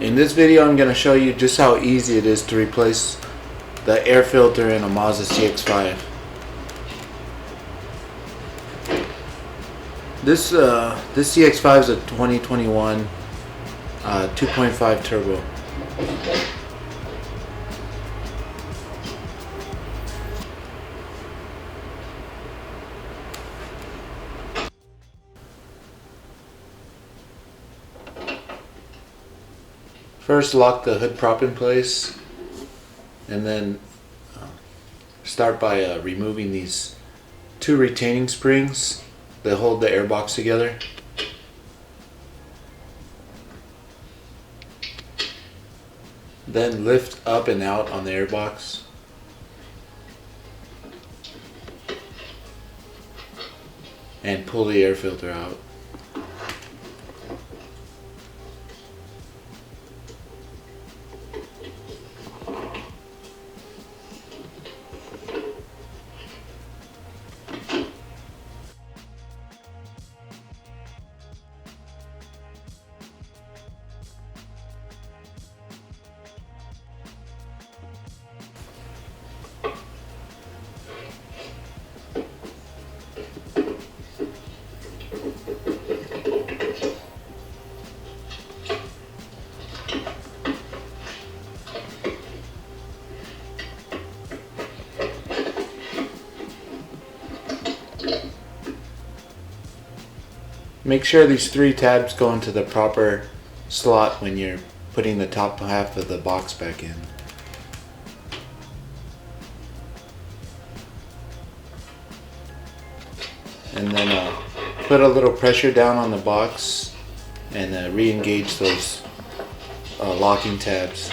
In this video I'm going to show you just how easy it is to replace the air filter in a Mazda cx5. This cx5 is a 2021 2.5 turbo. First, lock the hood prop in place, and then start by removing these two retaining springs that hold the airbox together. Then lift up and out on the airbox. And pull the air filter out. Make sure these three tabs go into the proper slot when you're putting the top half of the box back in. And then put a little pressure down on the box and re-engage those locking tabs.